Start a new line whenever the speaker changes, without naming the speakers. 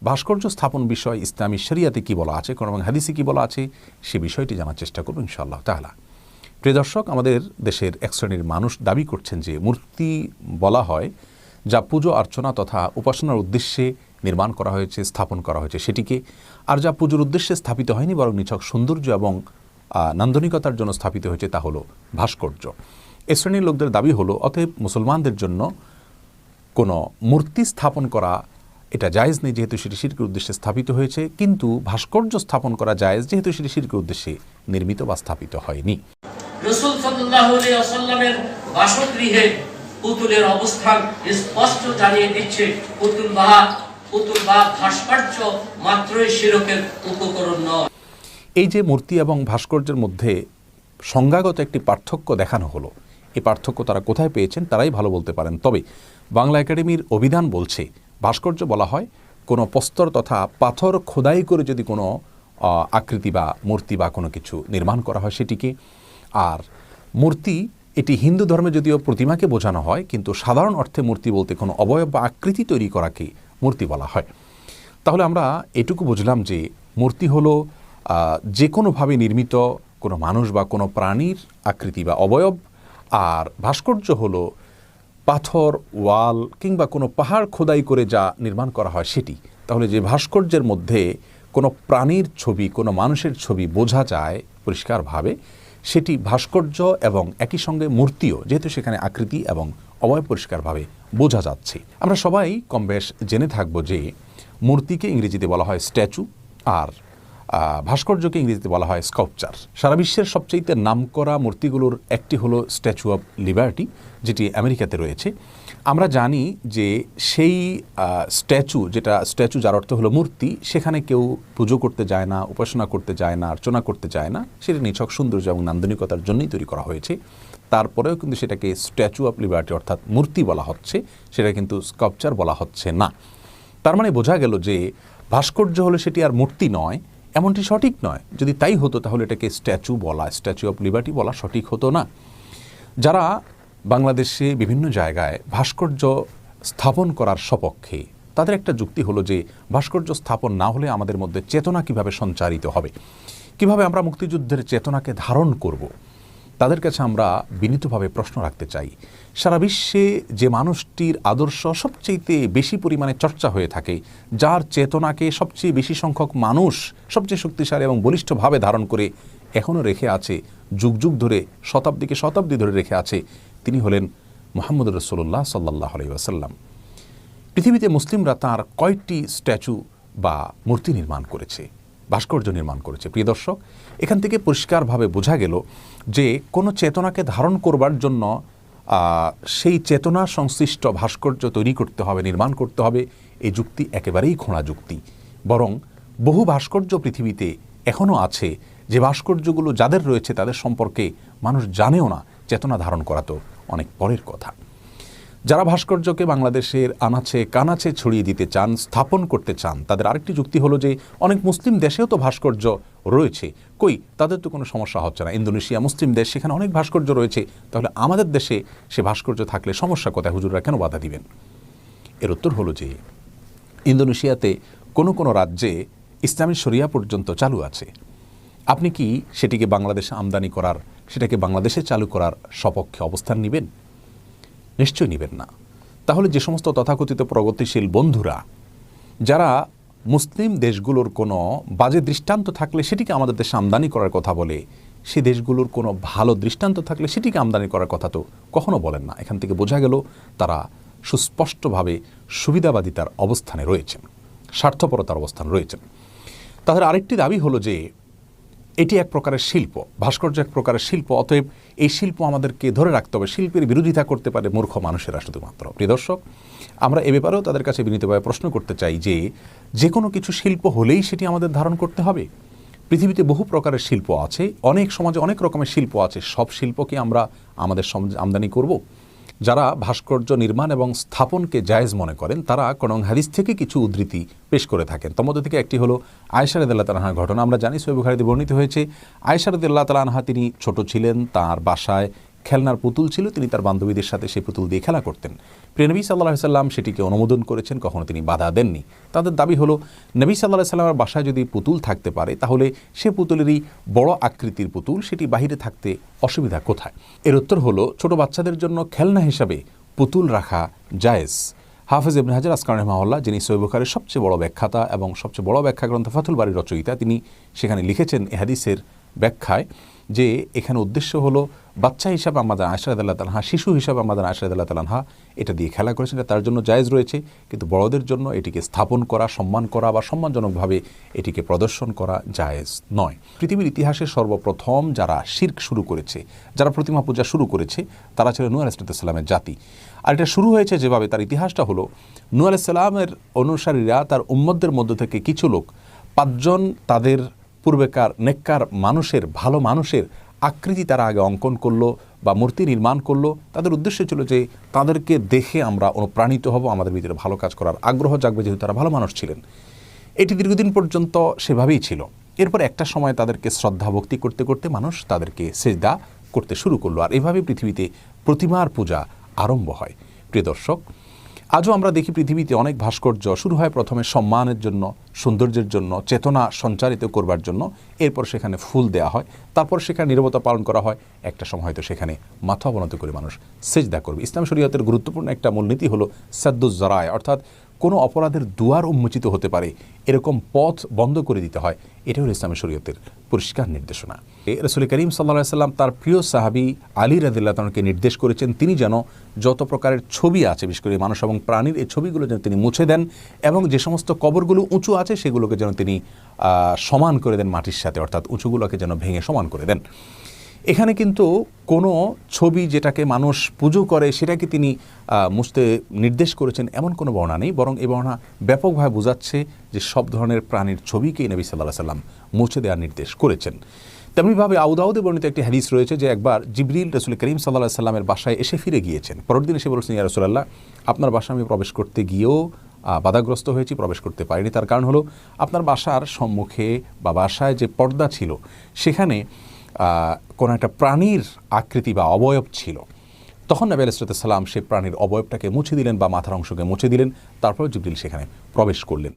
ভাস্কর্য স্থাপন বিষয় ইসলামী শরিয়াতে কী বলা আছে, কোরআন এবং হাদিসে কী বলা আছে, সে বিষয়টি জানার চেষ্টা করব ইনশাআল্লাহ তাআলা। প্রিয় দর্শক, আমাদের দেশের এক শ্রেণীর মানুষ দাবি করছেন যে মূর্তি বলা হয় যা পুজো অর্চনা তথা উপাসনার উদ্দেশ্যে নির্মাণ করা হয়েছে, স্থাপন করা হয়েছে সেটিকে, আর যা পুজোর উদ্দেশ্যে স্থাপিত হয়নি বরং নিছক সৌন্দর্য এবং নান্দনিকতার জন্য স্থাপিত হয়েছে তা হলো ভাস্কর্য। এ শ্রেণীর লোকদের দাবি হলো অতএব মুসলমানদের জন্য কোনো মূর্তি স্থাপন করা এটা জায়েজ নেই, যেহেতু সেটি শিরকের উদ্দেশ্যে স্থাপিত হয়েছে, কিন্তু ভাস্কর্য স্থাপন করা জায়েজ, যেহেতু সেটি শিরকের উদ্দেশ্যে নির্মিত বা স্থাপিত হয়নি।
রাসূল সাল্লাল্লাহু আলাইহি ওয়াসাল্লামের বাসগৃহে পুতুলের অবস্থান স্পষ্ট জানিয়ে দিচ্ছে পুতুল বা ভাস্কর্য মাত্রই শিরকের উপকরণ নয়।
এই যে মূর্তি এবং ভাস্কর্যের মধ্যে সংজ্ঞাগত একটি পার্থক্য দেখানো হলো, এই পার্থক্য তারা কোথায় পেয়েছেন তারাই ভালো বলতে পারেন। তবে বাংলা একাডেমির অভিধান বলছে ভাস্কর্য বলা হয় কোনো প্রস্তর তথা পাথর খোদাই করে যদি কোনো আকৃতি বা মূর্তি বা কোনো কিছু নির্মাণ করা হয় সেটিকে। আর মূর্তি এটি হিন্দু ধর্মে যদিও প্রতিমাকে বোঝানো হয়, কিন্তু সাধারণ অর্থে মূর্তি বলতে কোনো অবয়ব বা আকৃতি তৈরি করাকে মূর্তি বলা হয়। তাহলে আমরা এটুকু বুঝলাম যে মূর্তি হলো যে কোনোভাবে নির্মিত কোনো মানুষ বা কোনো প্রাণীর আকৃতি বা অবয়ব, আর ভাস্কর্য হলো পাথর, ওয়াল কিংবা কোনো পাহাড় খোদাই করে যা নির্মাণ করা হয় সেটি। তাহলে যে ভাস্কর্যের মধ্যে কোনো প্রাণীর ছবি, কোনো মানুষের ছবি বোঝা যায় পরিষ্কারভাবে, সেটি ভাস্কর্য, এবং একই সঙ্গে মূর্তিও, যেহেতু সেখানে আকৃতি এবং অবয়ব পরিষ্কারভাবে বোঝা যাচ্ছে। আমরা সবাই কম বেশ জেনে থাকব যে মূর্তিকে ইংরেজিতে বলা হয় স্ট্যাচু, আর ভাস্কর্যকে ইংরেজিতে বলা হয় স্কাল্পচার। সারা বিশ্বের সবচেয়ে নামকরা মূর্তিগুলোর একটি হলো স্ট্যাচু অফ লিবার্টি, যেটি আমেরিকাতে রয়েছে। আমরা জানি যে সেই স্ট্যাচু যার অর্থ হলো মূর্তি, সেখানে কেউ পুজো করতে যায় না, উপাসনা করতে যায় না, অর্চনা করতে যায় না, সেটি নিছক সৌন্দর্য এবং নান্দনিকতার জন্যই তৈরি করা হয়েছে। তারপরেও কিন্তু সেটাকে স্ট্যাচু অফ লিবার্টি অর্থাৎ মূর্তি বলা হচ্ছে, সেটা কিন্তু স্কাল্পচার বলা হচ্ছে না। তার মানে বোঝা গেল যে ভাস্কর্য হলে সেটি আর মূর্তি নয়, এমনটি সঠিক নয়। যদি তাই হতো তাহলে এটাকে স্ট্যাচু অফ লিবার্টি বলা সঠিক হতো না। যারা বাংলাদেশে বিভিন্ন জায়গায় ভাস্কর্য স্থাপন করার সপক্ষে, তাদের একটা যুক্তি হলো যে ভাস্কর্য স্থাপন না হলে আমাদের মধ্যে চেতনা কিভাবে সঞ্চারিত হবে, কিভাবে আমরা মুক্তিযুদ্ধের চেতনাকে ধারণ করব। তাদের কাছে আমরা বিনীতভাবে প্রশ্ন রাখতে চাই, সারা বিশ্বে যে মানুষটির আদর্শ সবচেয়ে বেশি পরিমাণে চর্চা হয়ে থাকে, যার চেতনাকে সবচেয়ে বেশি সংখ্যক মানুষ সবচেয়ে শক্তিশালী এবং বলিষ্ঠভাবে ধারণ করে এখনও রেখে আছে, যুগ যুগ ধরে, শতাব্দী ধরে রেখে আছে, তিনি হলেন মুহাম্মদ রাসূলুল্লাহ সাল্লাল্লাহু আলাইহি ওয়াসাল্লাম। পৃথিবীতে মুসলিমরা তার কয়েকটি স্ট্যাচু বা মূর্তি নির্মাণ করেছে, ভাস্কর্য নির্মাণ করেছে। প্রিয় দর্শক, এখান থেকে পরিষ্কারভাবে বোঝা গেল যে কোনো চেতনাকে ধারণ করবার জন্য সেই চেতনা সংশ্লিষ্ট ভাস্কর্য তৈরি করতে হবে, নির্মাণ করতে হবে, এই যুক্তি একেবারেই খোঁড়া যুক্তি। বরং বহু ভাস্কর্য পৃথিবীতে এখনও আছে, যে ভাস্কর্যগুলো যাদের রয়েছে তাদের সম্পর্কে মানুষ জানেও না। চেতনা ধারণ করা তো অনেক পরের কথা। যারা ভাস্কর্যকে বাংলাদেশের আনাচে কানাচে ছড়িয়ে দিতে চান, স্থাপন করতে চান, তাদের আরেকটি যুক্তি হলো যে অনেক মুসলিম দেশেও তো ভাস্কর্য রয়েছে, কই তাদের তো কোনো সমস্যা হচ্ছে না। ইন্দোনেশিয়া মুসলিম দেশ, সেখানে অনেক ভাস্কর্য রয়েছে, তাহলে আমাদের দেশে সে ভাস্কর্য থাকলে সমস্যা কোথায়, হুজুররা কেন বাধা দিবেন? এর উত্তর হলো যে ইন্দোনেশিয়াতে কোনো রাজ্যে ইসলামী শরিয়া পর্যন্ত চালু আছে। আপনি কি সেটিকে বাংলাদেশে আমদানি করার, সেটাকে বাংলাদেশে চালু করার সপক্ষে অবস্থান নেবেন? নিশ্চয়ই নেবেন না। তাহলে যে সমস্ত তথাকথিত প্রগতিশীল বন্ধুরা যারা মুসলিম দেশগুলোর কোনো বাজে দৃষ্টান্ত থাকলে সেটিকে আমাদের দেশে আমদানি করার কথা বলে, সে দেশগুলোর কোনো ভালো দৃষ্টান্ত থাকলে সেটিকে আমদানি করার কথা তো কখনো বলেন না। এখান থেকে বোঝা গেল তারা সুস্পষ্টভাবে সুবিধাবাদিতার অবস্থানে রয়েছেন, স্বার্থপরতার অবস্থান রয়েছেন। তাদের আরেকটি দাবি হলো যে এটি এক প্রকারের শিল্প, ভাস্কর্য এক প্রকারের শিল্প, অতএব এই শিল্প আমাদেরকে ধরে রাখতে হবে। শিল্পের বিরোধিতা করতে পারে মূর্খ মানুষেরা শুধুমাত্র। প্রিয় দর্শক, আমরা এ ব্যাপারেও তাদের কাছে বিনীতভাবে প্রশ্ন করতে চাই যে কোনো কিছু শিল্প হলেই সেটি আমাদের ধারণ করতে হবে? পৃথিবীতে বহু প্রকারের শিল্প আছে, অনেক সমাজে অনেক রকমের শিল্প আছে, সব শিল্পকে আমরা আমাদের সমাজে আমদানি করব? যারা ভাস্কর্য নির্মাণ এবং স্থাপনকে জায়েজ মনে করেন, তারা কোরআন হাদিস থেকে কিছু উদ্ধৃতি পেশ করে থাকেন। তার মধ্যে থেকে একটি হলো আয়েশা রাদিয়াল্লাহু তাআলা আনহার ঘটনা। আমরা জানি সহিহ বুখারীতে বর্ণিত হয়েছে, আয়েশা রাদিয়াল্লাহু তাআলা আনহা তিনি ছোট ছিলেন, তার বাসায় খেলনার পুতুল ছিল, তিনি তার বান্ধবীদের সাথে সেই পুতুল দিয়ে খেলা করতেন। প্রিয় নবী সাল্লাল্লাহু আলাইহি সাল্লাম সেটিকে অনুমোদন করেছেন, কখনো তিনি বাধা দেননি। তাদের দাবি হলো নবী সাল্লাল্লাহু আলাইহি সাল্লামের বাসায় যদি পুতুল থাকতে পারে তাহলে সে পুতুলেরই বড় আকৃতির পুতুল, সেটি বাহিরে থাকতে অসুবিধা কোথায়? এর উত্তর হলো ছোট বাচ্চাদের জন্য খেলনা হিসাবে পুতুল রাখা জায়েজ। হাফেজ ইবনে হাজার আসকালানি রাহিমাহুল্লাহ, যিনি সহিহ বুখারীর সবচেয়ে বড় ব্যাখ্যাতা এবং সবচেয়ে বড় ব্যাখ্যা গ্রন্থ ফাথুল বারীর রচয়িতা, তিনি সেখানে লিখেছেন এ হাদিসের ব্যাখ্যায় যে এখানে উদ্দেশ্য হলো বাচ্চা হিসাবে আমাদের আয়েশা রাদিয়াল্লাহু তাআলা আনহা, শিশু হিসাবে আমাদের আয়েশা রাদিয়াল্লাহু তাআলা আনহা এটা দিয়ে খেলা করেছেন, এটা তার জন্য জায়েজ রয়েছে। কিন্তু বড়দের জন্য এটিকে স্থাপন করা, সম্মান করা বা সম্মানজনকভাবে এটিকে প্রদর্শন করা জায়েজ নয়। পৃথিবীর ইতিহাসে সর্বপ্রথম যারা শিরক শুরু করেছে, যারা প্রতিমা পূজা শুরু করেছে, তারা ছিল নূহ আলাইহিস সালামের জাতি। আর এটা শুরু হয়েছে যেভাবে, তার ইতিহাসটা হলো নূহ আলাইহিস সালামের অনুসারীরা, তার উম্মতদের মধ্য থেকে কিছু লোক 5 জন তাদের পূর্বেকার নেককার মানুষের, ভালো মানুষের আকৃতি তারা আগে অঙ্কন করলো বা মূর্তি নির্মাণ করলো। তাদের উদ্দেশ্য ছিল যে তাদেরকে দেখে আমরা অনুপ্রাণিত হব, আমাদের ভিতরে ভালো কাজ করার আগ্রহ জাগবে, যেহেতু তারা ভালো মানুষ ছিলেন। এটি দীর্ঘদিন পর্যন্ত সেভাবেই ছিল। এরপর একটা সময় তাদেরকে শ্রদ্ধা ভক্তি করতে করতে মানুষ তাদেরকে সেজদা করতে শুরু করলো, আর এভাবে পৃথিবীতে প্রতিমার পূজা আরম্ভ হয়। প্রিয় দর্শক, আজও আমরা দেখি পৃথিবীতে অনেক ভাস্কর্য শুরু হয় প্রথমে সম্মানের জন্য, সৌন্দর্যের জন্য, চেতনা সঞ্চারিত করবার জন্য, এরপর সেখানে ফুল দেওয়া হয়, তারপর সেখানে নীরবতা পালন করা হয়, একটা সময় হয়তো সেখানে মাথা অবনত করে মানুষ সেজদা করবে। ইসলাম শরীয়তের গুরুত্বপূর্ণ একটা মূলনীতি হলো সাদ্দুজ জারায়, অর্থাৎ কোনো অপরাধের দুয়ার উন্মোচিত হতে পারে এরকম পথ বন্ধ করে দিতে হয়। এটা হলো ইসলামের শরীয়তের পরিষ্কার নির্দেশনা। রাসূল করিম সাল্লাল্লাহু আলাইহি সাল্লাম তার প্রিয় সাহাবী আলী রাদিয়াল্লাহু তাআলাকে নির্দেশ করেছেন তিনি যেন যত প্রকারের ছবি আছে, বিশেষ করে মানুষ এবং প্রাণীর, এই ছবিগুলো যেন তিনি মুছে দেন, এবং যে সমস্ত কবরগুলো উঁচু আছে সেগুলোকে যেন তিনি সমান করে দেন মাটির সাথে, অর্থাৎ উঁচুগুলোকে যেন ভেঙে সমান করে দেন। এখানে কিন্তু কোনো ছবি যেটাকে মানুষ পুজো করে সেটাকে তিনি মুছতে নির্দেশ করেছেন এমন কোনো বর্ণনা নেই, বরং এই বর্ণনা ব্যাপকভাবে বোঝাচ্ছে যে সব ধরনের প্রাণীর ছবিকেই নবী সাল্লাল্লাহু আলাইহি সাল্লাম মুছে দেওয়ার নির্দেশ করেছেন। তেমনিভাবে আবু দাউদে বর্ণিত একটি হাদিস রয়েছে যে একবার জিবরিল রাসূল করিম সাল্লাল্লাহু আলাইহি সাল্লামের বাসায় এসে ফিরে গিয়েছেন। পরের দিন এসে বলেছেন, ইয়া রাসূলুল্লাহ, আপনার বাসায় আমি প্রবেশ করতে গিয়েও বাধাগ্রস্ত হয়েছি, প্রবেশ করতে পারিনি। তার কারণ হলো আপনার বাসার সম্মুখে বা বাসায় যে পর্দা ছিল সেখানে কোনো একটা প্রাণীর আকৃতি বা অবয়ব ছিল। তখন নবী আলাইহিস সালাম সেই প্রাণীর অবয়বটাকে মুছে দিলেন বা মাথার অংশকে মুছে দিলেন, তারপর জিবরিল সেখানে প্রবেশ করলেন।